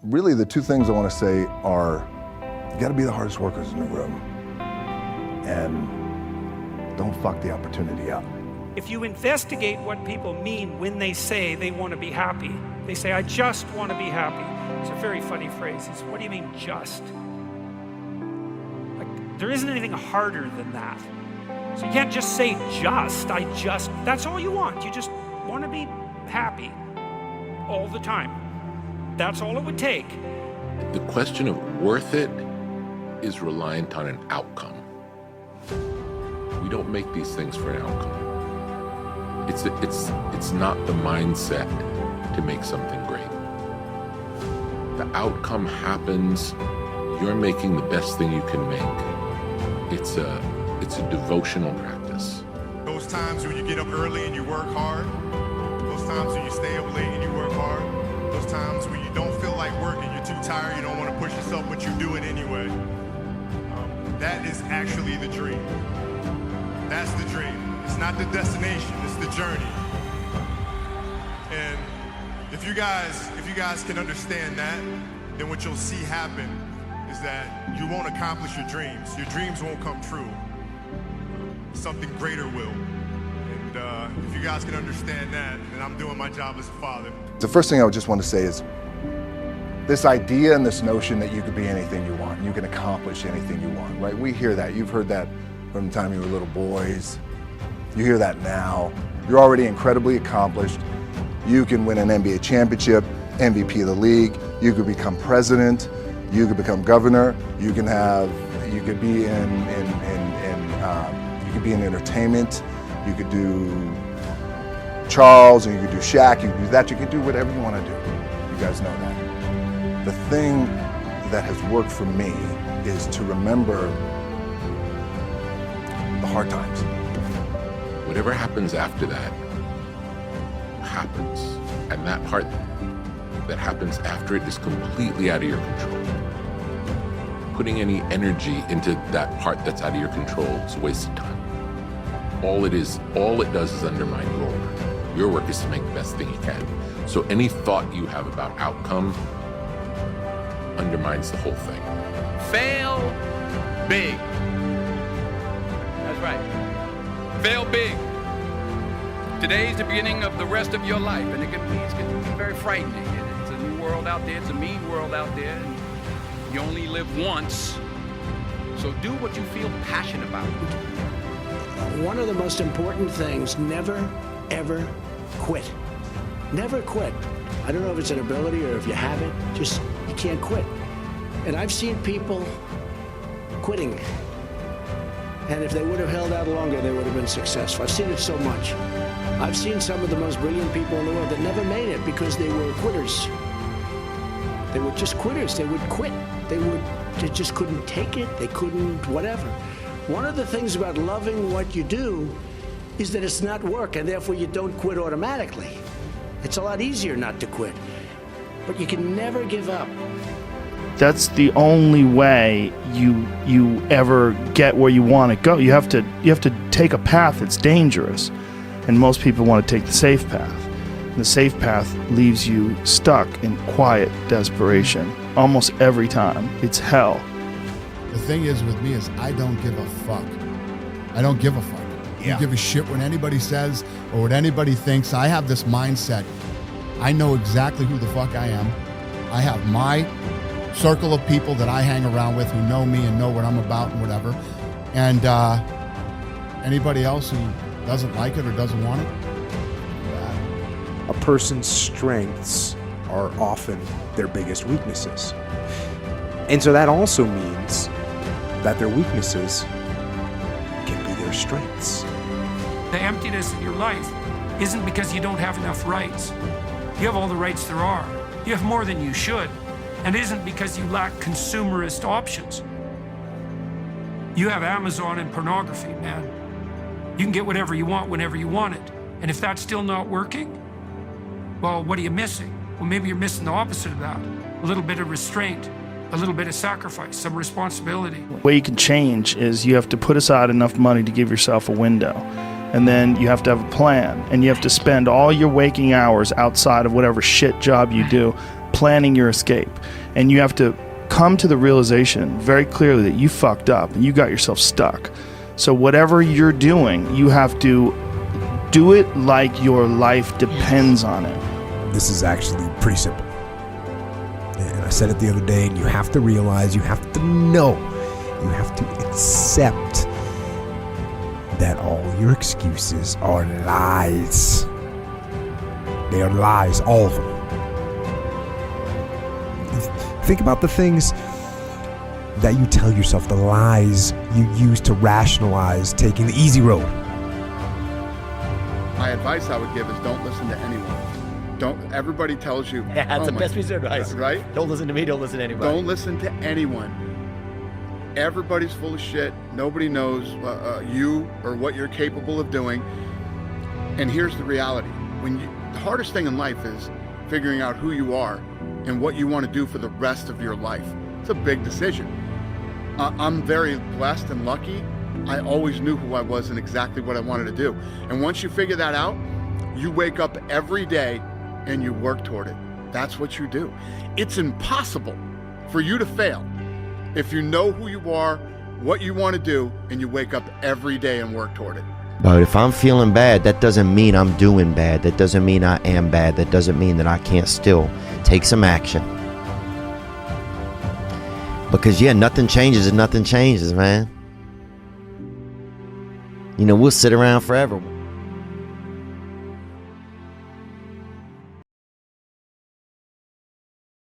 really the two things I want to say are, you got to be the hardest workers in the room, and don't fuck the opportunity up. If you investigate what people mean when they say they want to be happy, they say, I just want to be happy. It's a very funny phrase. It's, what do you mean just? Like, there isn't anything harder than that. So you can't just say that's all you want. You just want to be happy all the time. That's all it would take. The question of worth it is reliant on an outcome. We don't make these things for an outcome. It's not the mindset to make something great. The outcome happens, you're making the best thing you can make. It's a devotional practice. Those times when you get up early and you work hard, those times when you stay up late and you work hard, those times when you don't feel like working, you're too tired, you don't want to push yourself, but you do it anyway. That is actually the dream. That's the dream. It's not the destination, it's the journey. And if you guys can understand that, then what you'll see happen is that you won't accomplish your dreams. Your dreams won't come true. Something greater will. And if you guys can understand that, then I'm doing my job as a father. The first thing I would just want to say is, this idea and this notion that you could be anything you want, you can accomplish anything you want, right? We hear that. You've heard that from the time you were little boys. You hear that now. You're already incredibly accomplished. You can win an NBA championship, MVP of the league. You could become president. You could become governor. You could be in entertainment. You could do Charles, and you could do Shaq. You could do that. You could do whatever you want to do. You guys know that. The thing that has worked for me is to remember the hard times. Whatever happens after that happens. And that part that happens after it is completely out of your control. Putting any energy into that part that's out of your control is a waste of time. All it does is undermine your work. Your work is to make the best thing you can. So any thought you have about outcome undermines the whole thing. Fail big. That's right. Fail big. Today's the beginning of the rest of your life, and it can be very frightening. It's a new world out there. It's a mean world out there. And you only live once, so do what you feel passionate about. One of the most important things, never, ever quit. Never quit. I don't know if it's an ability or if you have it, just you can't quit. And I've seen people quitting, and if they would have held out longer, they would have been successful. I've seen it so much. I've seen some of the most brilliant people in the world that never made it because they were quitters. They were just quitters. They would quit. They just couldn't take it. They couldn't whatever. One of the things about loving what you do is that it's not work, and therefore you don't quit automatically. It's a lot easier not to quit, but you can never give up. That's the only way you ever get where you want to go. You have to take a path that's dangerous, and most people want to take the safe path. The safe path leaves you stuck in quiet desperation almost every time. It's hell. The thing is with me is I don't give a fuck. I don't give a fuck. I don't give a shit what anybody says or what anybody thinks. I have this mindset. I know exactly who the fuck I am. I have my circle of people that I hang around with who know me and know what I'm about and whatever. And anybody else who doesn't like it or doesn't want it, a person's strengths are often their biggest weaknesses. And so that also means that their weaknesses can be their strengths. The emptiness in your life isn't because you don't have enough rights. You have all the rights there are. You have more than you should. And it isn't because you lack consumerist options. You have Amazon and pornography, man. You can get whatever you want whenever you want it. And if that's still not working, well, what are you missing? Well, maybe you're missing the opposite of that. A little bit of restraint, a little bit of sacrifice, some responsibility. The way you can change is you have to put aside enough money to give yourself a window. And then you have to have a plan. And you have to spend all your waking hours outside of whatever shit job you do planning your escape. And you have to come to the realization very clearly that you fucked up and you got yourself stuck. So whatever you're doing, you have to do it like your life depends on it. This is actually pretty simple. And I said it the other day, and you have to realize, you have to know, you have to accept that all your excuses are lies. They are lies, all of them. Think about the things that you tell yourself, the lies you use to rationalize taking the easy road. My advice I would give is don't listen to anyone. Everybody tells you. Yeah, that's the best piece of advice. Right? Don't listen to me, don't listen to anybody. Don't listen to anyone. Everybody's full of shit. Nobody knows you or what you're capable of doing. And here's the reality. The hardest thing in life is figuring out who you are and what you want to do for the rest of your life. It's a big decision. I'm very blessed and lucky. I always knew who I was and exactly what I wanted to do. And once you figure that out, you wake up every day and you work toward it. That's what you do. It's impossible for you to fail if you know who you are, what you want to do, and you wake up every day and work toward it. But if I'm feeling bad, that doesn't mean I'm doing bad. That doesn't mean I am bad. That doesn't mean that I can't still take some action. Because, yeah, nothing changes and nothing changes, man. You know, we'll sit around forever.